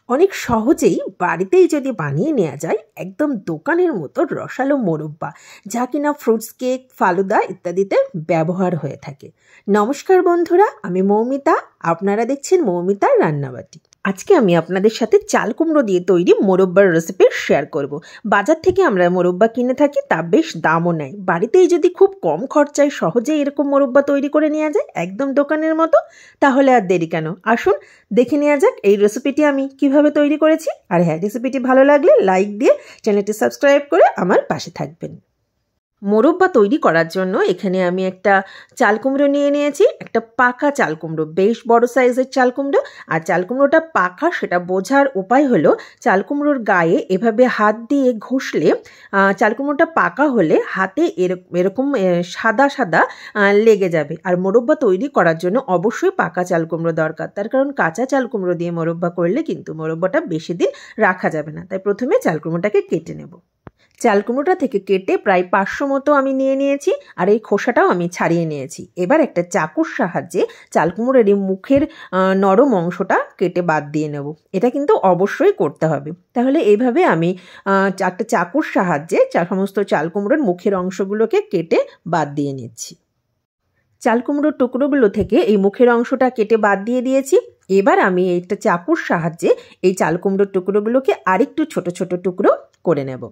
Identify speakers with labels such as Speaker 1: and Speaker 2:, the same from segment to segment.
Speaker 1: অনেক সহজেই বাড়িতেই যদি বানিয়ে নেওয়া যায় একদম দোকানের মতো রসালো মোরব্বা, যা কিনা ফ্রুটস কেক, ফালুদা ইত্যাদিতে ব্যবহার হয়ে থাকে। নমস্কার বন্ধুরা, আমি মৌমিতা, আপনারা দেখছেন মৌমিতার রান্নাবাটি। আজকে আমি আপনাদের সাথে চাল কুমড়ো দিয়ে তৈরি মোরব্বার রেসিপি শেয়ার করব। বাজার থেকে আমরা মোরব্বা কিনে থাকি, তা বেশ দামও নেয়। বাড়িতেই যদি খুব কম খরচায় সহজেই এরকম মোরব্বা তৈরি করে নেওয়া যায় একদম দোকানের মতো, তাহলে আর দেরি কেন, আসুন দেখে নেওয়া যাক এই রেসিপিটি আমি কিভাবে তৈরি করেছি। আর হ্যাঁ, রেসিপিটি ভালো লাগলে লাইক দিয়ে চ্যানেলটি সাবস্ক্রাইব করে আমার পাশে থাকবেন। মোরব্বা তৈরি করার জন্য এখানে আমি একটা চাল কুমড়ো নিয়ে নিয়েছি, একটা পাকা চাল কুমড়ো, বেশ বড় সাইজের চাল কুমড়ো। আর চাল কুমড়োটা পাকা সেটা বোঝার উপায় হলো চাল কুমড়োর গায়ে এভাবে হাত দিয়ে ঘষলে চাল কুমড়োটা পাকা হলে হাতে এরকম সাদা সাদা লেগে যাবে। আর মোরব্বা তৈরি করার জন্য অবশ্যই পাকা চাল কুমড়ো দরকার, তার কারণ কাঁচা চাল কুমড়ো দিয়ে মোরব্বা করলে কিন্তু মোরব্বাটা বেশি দিন রাখা যাবে না। তাই প্রথমে চাল কুমড়োটাকে কেটে নেব। চাল কুমড়োটা থেকে কেটে প্রায় 500 মতো আমি নিয়ে নিয়েছি, আর এই খোসাটাও আমি ছাড়িয়ে নিয়েছি। এবার একটা চাকুর সাহায্যে চাল কুমড়োর এই মুখের নরম অংশটা কেটে বাদ দিয়ে নেব। এটা কিন্তু অবশ্যই করতে হবে। তাহলে এইভাবে আমি একটা চাকুর সাহায্যে সমস্ত চাল কুমড়োর মুখের অংশগুলোকে কেটে বাদ দিয়ে নিচ্ছি। চাল কুমড়োর টুকরোগুলো থেকে এই মুখের অংশটা কেটে বাদ দিয়ে দিয়েছি। এবার আমি একটা চাকুর সাহায্যে এই চাল কুমড়োর টুকরোগুলোকে আরেকটু ছোট ছোট টুকরো করে নেব।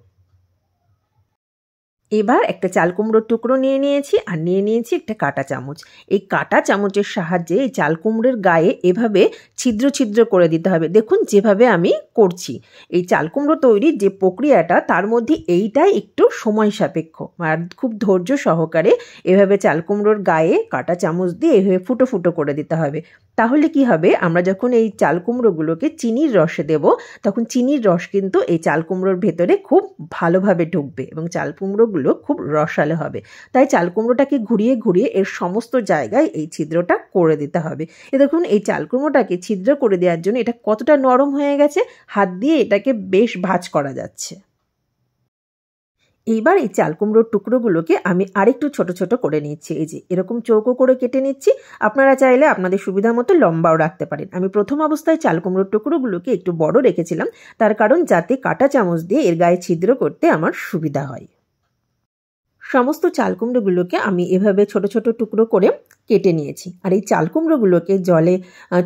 Speaker 1: এবার একটা চাল কুমড়োর টুকরো নিয়ে নিয়েছি, আর নিয়ে নিয়েছি একটা কাঁটা চামচ। এই কাঁটা চামচের সাহায্যে এই চাল কুমড়োর গায়ে এভাবে ছিদ্র ছিদ্র করে দিতে হবে। দেখুন যেভাবে আমি করছি। এই চাল কুমড়ো তৈরির যে প্রক্রিয়াটা, তার মধ্যে এইটাই একটু সময় সাপেক্ষ, আর খুব ধৈর্য সহকারে এভাবে চাল কুমড়োর গায়ে কাঁটা চামচ দিয়ে এভাবে ফুটো ফুটো করে দিতে হবে। তাহলে কি হবে, আমরা যখন এই চাল কুমড়োগুলোকে চিনির রসে দেব, তখন চিনির রস কিন্তু এই চাল কুমড়োর ভেতরে খুব ভালোভাবে ঢুকবে এবং চাল কুমড়োগুলো খুব রসালো হবে। তাই চাল কুমড়োটাকে ঘুরিয়ে ঘুরিয়ে এর সমস্ত জায়গায় এই ছিদ্রটা করে দিতে হবে। দেখুন এই চাল কুমড়োটাকে ছিদ্র করে দেওয়ার জন্য এটা কতটা নরম হয়ে গেছে, হাত দিয়ে এটাকে বেশ ভাঁজ করা যাচ্ছে। এইবার এই চাল কুমড়োর টুকরোগুলোকে আমি আরেকটু ছোট ছোট করে নিচ্ছি। এই যে এরকম চৌকো করে কেটে নিচ্ছি। আপনারা চাইলে আপনাদের সুবিধা মতো লম্বাও রাখতে পারেন। আমি প্রথম অবস্থায় চাল কুমড়োর টুকরোগুলোকে একটু বড় রেখেছিলাম, তার কারণ যাতে কাঁটা চামচ দিয়ে এর গায়ে ছিদ্র করতে আমার সুবিধা হয়। সমস্ত চাল কুমড়োগুলোকে আমি এভাবে ছোট ছোট টুকরো করে কেটে নিয়েছি। আর এই চাল কুমড়োগুলোকে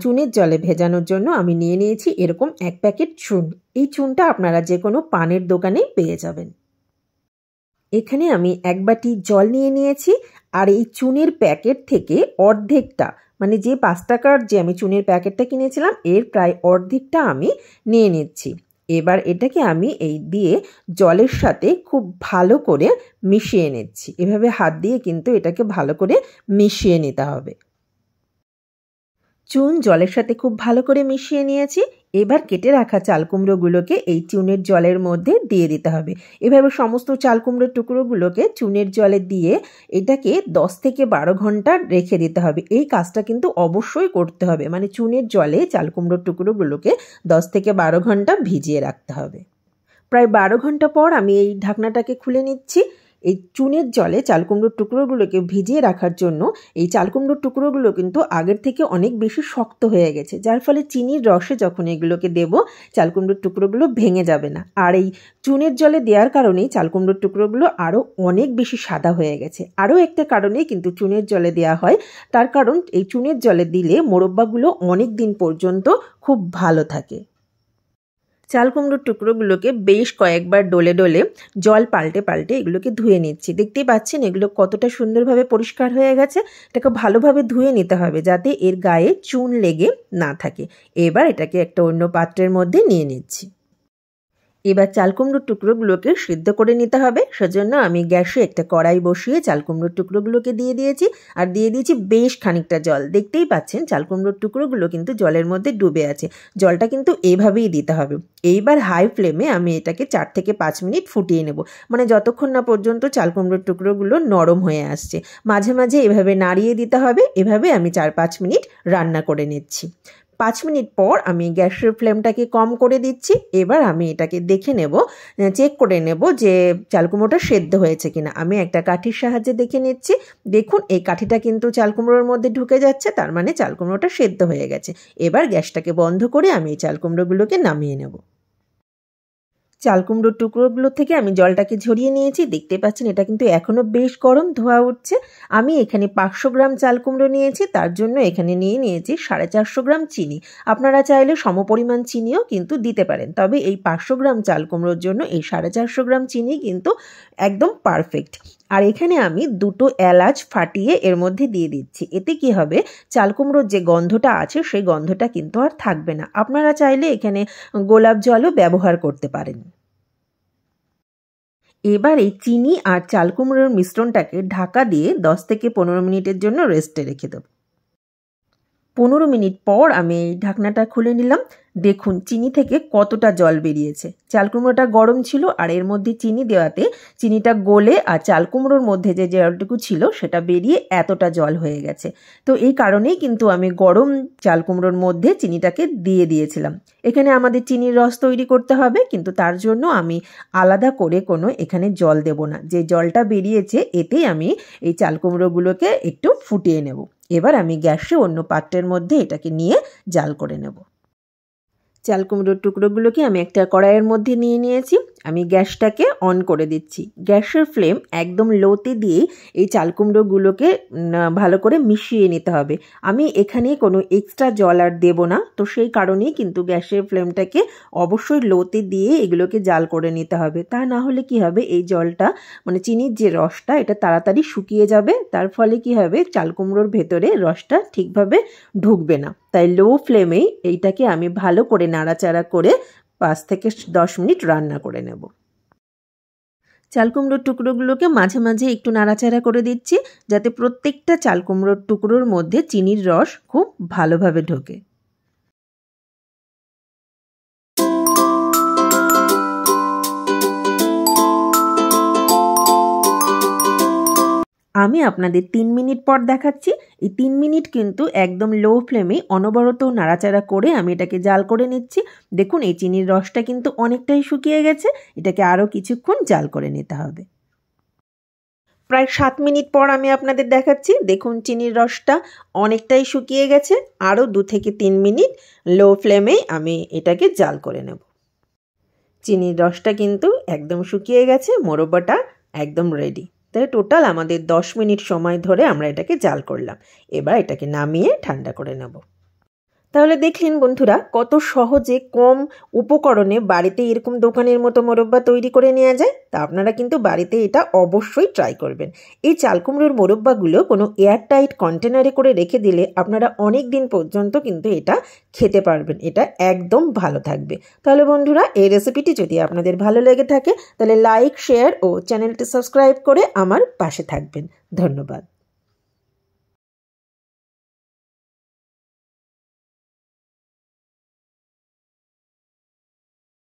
Speaker 1: চুনের জলে ভেজানোর জন্য আমি নিয়ে নিয়েছি এরকম 1 প্যাকেট চুন। এই চুনটা আপনারা যে কোনো পানের দোকানে পেয়ে যাবেন। এখানে আমি 1 বাটি জল নিয়ে নিয়েছি, আর এই চুনের প্যাকেট থেকে অর্ধেকটা, মানে যে 5 টাকার যে আমি চুনের প্যাকেটটা কিনেছিলাম এর প্রায় অর্ধেকটা আমি নিয়ে নিচ্ছি। এবার এটাকে আমি এই দিয়ে জলের সাথে খুব ভালো করে মিশিয়ে নিচ্ছি। এভাবে হাত দিয়ে কিন্তু এটাকে ভালো করে মিশিয়ে নিতে হবে। চুন জলের সাথে খুব ভালো করে মিশিয়ে নিয়েছি। এবার কেটে রাখা চাল কুমড়োগুলোকে এই চুনের জলের মধ্যে দিয়ে দিতে হবে। এভাবে সমস্ত চাল কুমড়োর টুকরোগুলোকে চুনের জলে দিয়ে এটাকে 10 থেকে 12 ঘন্টা রেখে দিতে হবে। এই কাজটা কিন্তু অবশ্যই করতে হবে, মানে চুনের জলে চাল কুমড়োর টুকরোগুলোকে 10 থেকে 12 ঘন্টা ভিজিয়ে রাখতে হবে। প্রায় 12 ঘন্টা পর আমি এই ঢাকনাটাকে খুলে নিচ্ছি। এই চুনের জলে চাল কুমড়োর টুকরোগুলোকে ভিজিয়ে রাখার জন্য এই চাল কুমড়োর টুকরোগুলো কিন্তু আগের থেকে অনেক বেশি শক্ত হয়ে গেছে, যার ফলে চিনির রসে যখন এগুলোকে দেব চাল কুমড়োর টুকরোগুলো ভেঙে যাবে না। আর এই চুনের জলে দেওয়ার কারণেই চাল কুমড়োর টুকরোগুলো আরও অনেক বেশি সাদা হয়ে গেছে। আরও একটা কারণেই কিন্তু চুনের জলে দেওয়া হয়, তার কারণ এই চুনের জলে দিলে মোরব্বাগুলো অনেক দিন পর্যন্ত খুব ভালো থাকে। চাল কুমড়োর টুকরোগুলোকে বেশ কয়েকবার ডলে ডলে জল পাল্টে পাল্টে এগুলোকে ধুয়ে নিচ্ছি। দেখতেই পাচ্ছেন এগুলো কতটা সুন্দরভাবে পরিষ্কার হয়ে গেছে। এটাকে ভালোভাবে ধুয়ে নিতে হবে যাতে এর গায়ে চুন লেগে না থাকে। এবার এটাকে একটা অন্য পাত্রের মধ্যে নিয়ে নিচ্ছি। এবার চাল কুমড়োর টুকরোগুলোকে সিদ্ধ করে নিতে হবে। সেজন্য আমি গ্যাসে একটা কড়াই বসিয়ে চাল কুমড়োর টুকরোগুলোকে দিয়ে দিয়েছি, আর দিয়ে দিয়েছি বেশ খানিকটা জল। দেখতেই পাচ্ছেন চাল কুমড়োর টুকরোগুলো কিন্তু জলের মধ্যে ডুবে আছে। জলটা কিন্তু এভাবেই দিতে হবে। এইবার হাই ফ্লেমে আমি এটাকে 4 থেকে 5 মিনিট ফুটিয়ে নেব, মানে যতক্ষণ না পর্যন্ত চাল কুমড়োর টুকরোগুলো নরম হয়ে আসছে। মাঝে মাঝে এভাবে নাড়িয়ে দিতে হবে। এভাবে আমি 4-5 মিনিট রান্না করে নিচ্ছি। 5 মিনিট পর আমি গ্যাসের ফ্লেমটাকে কম করে দিচ্ছি। এবার আমি এটাকে দেখে নেব, চেক করে নেব যে চাল কুমড়োটা সেদ্ধ হয়েছে কিনা। আমি একটা কাঠির সাহায্যে দেখে নিচ্ছি। দেখুন এই কাঠিটা কিন্তু চাল কুমড়োর মধ্যে ঢুকে যাচ্ছে, তার মানে চাল কুমড়োটা সেদ্ধ হয়ে গেছে। এবার গ্যাসটাকে বন্ধ করে আমি এই চাল কুমড়োগুলোকে নামিয়ে নেব। চাল কুমড়োর টুকরোগুলো থেকে আমি জলটাকে ঝরিয়ে নিয়েছি। দেখতে পাচ্ছেন এটা কিন্তু এখনও বেশ গরম ধোয়া উঠছে। আমি এখানে 500 গ্রাম চাল কুমড়ো নিয়েছি, তার জন্য এখানে নিয়েছি 450 গ্রাম চিনি। আপনারা চাইলে সমপরিমাণ চিনিও কিন্তু দিতে পারেন, তবে এই 500 গ্রাম চাল কুমড়োর জন্য এই 450 গ্রাম চিনি কিন্তু একদম পারফেক্ট। আর এখানে আমি 2টো এলাচ ফাটিয়ে এর মধ্যে দিয়ে দিচ্ছি। এতে কি হবে, চাল কুমড়োর যে গন্ধটা আছে সেই গন্ধটা কিন্তু আর থাকবে না। আপনারা চাইলে এখানে গোলাপ জলও ব্যবহার করতে পারেন। এবার এই চিনি আর চাল কুমড়োর মিশ্রণটাকে ঢাকা দিয়ে 10 থেকে 15 মিনিটের জন্য রেস্টে রেখে দেব। 15 মিনিট পর আমি এই ঢাকনাটা খুলে নিলাম। দেখুন চিনি থেকে কতটা জল বেরিয়েছে। চাল কুমড়োটা গরম ছিল আর এর মধ্যে চিনি দেওয়াতে চিনিটা গলে আর চাল কুমড়োর মধ্যে যে জলটুকু ছিল সেটা বেরিয়ে এতটা জল হয়ে গেছে। তো এই কারণেই কিন্তু আমি গরম চাল কুমড়োর মধ্যে চিনিটাকে দিয়ে দিয়েছিলাম। এখানে আমাদের চিনির রস তৈরি করতে হবে, কিন্তু তার জন্য আমি আলাদা করে কোনো এখানে জল দেব না। যে জলটা বেরিয়েছে এতেই আমি এই চাল কুমড়োগুলোকে একটু ফুটিয়ে নেব। এবার আমি গ্যাসে অন্য পাত্রের মধ্যে এটাকে নিয়ে জাল করে নেব। চাল কুমড়োর টুকরোগুলোকে আমি একটা কড়াইয়ের মধ্যে নিয়ে নিয়েছি। আমি গ্যাসটাকে অন করে দিচ্ছি। গ্যাসের ফ্লেম একদম লোতে দিয়ে এই চাল কুমড়োগুলোকে ভালো করে মিশিয়ে নিতে হবে। আমি এখানে কোনো এক্সট্রা জল আর দেব না, তো সেই কারণেই কিন্তু গ্যাসের ফ্লেমটাকে অবশ্যই লোতে দিয়ে এগুলোকে জাল করে নিতে হবে। তা না হলে কি হবে, এই জলটা মানে চিনির যে রসটা এটা তাড়াতাড়ি শুকিয়ে যাবে, তার ফলে কি হবে চাল কুমড়োর ভেতরে রসটা ঠিকভাবে ঢুকবে না। তাই লো ফ্লেমেই এইটাকে আমি ভালো করে নাড়াচাড়া করে 5 থেকে 10 মিনিট রান্না করে নেব। চাল কুমড়োর টুকরোগুলোকে মাঝে মাঝে একটু নাড়াচাড়া করে দিচ্ছি, যাতে প্রত্যেকটা চাল কুমড়োর টুকরোর মধ্যে চিনির রস খুব ভালোভাবে ঢোকে। আমি আপনাদের 3 মিনিট পর দেখাচ্ছি। এই 3 মিনিট কিন্তু একদম লো ফ্লেমে অনবরত নাড়াচাড়া করে আমি এটাকে জাল করে নিচ্ছি। দেখুন এই চিনির রসটা কিন্তু অনেকটাই শুকিয়ে গেছে, এটাকে আরও কিছুক্ষণ জাল করে নিতে হবে। প্রায় 7 মিনিট পর আমি আপনাদের দেখাচ্ছি। দেখুন চিনির রসটা অনেকটাই শুকিয়ে গেছে, আরও 2 থেকে 3 মিনিট লো ফ্লেমে আমি এটাকে জাল করে নেব। চিনির রসটা কিন্তু একদম শুকিয়ে গেছে, মোরব্বাটা একদম রেডি। তাই টোটাল আমাদের 10 মিনিট সময় ধরে আমরা এটাকে জাল করলাম। এবার এটাকে নামিয়ে ঠান্ডা করে নেব। তাহলে দেখলেন বন্ধুরা কত সহজে কম উপকরণে বাড়িতে এরকম দোকানের মতো মোরব্বা তৈরি করে নেওয়া যায়। তা আপনারা কিন্তু বাড়িতে এটা অবশ্যই ট্রাই করবেন। এই চাল কুমড়োর মোরব্বাগুলো কোনো এয়ারটাইট কন্টেনারে করে রেখে দিলে আপনারা অনেক দিন পর্যন্ত কিন্তু এটা খেতে পারবেন, এটা একদম ভালো থাকবে। তাহলে বন্ধুরা এই রেসিপিটি যদি আপনাদের ভালো লেগে থাকে তাহলে লাইক, শেয়ার ও চ্যানেলটি সাবস্ক্রাইব করে আমার পাশে থাকবেন। ধন্যবাদ।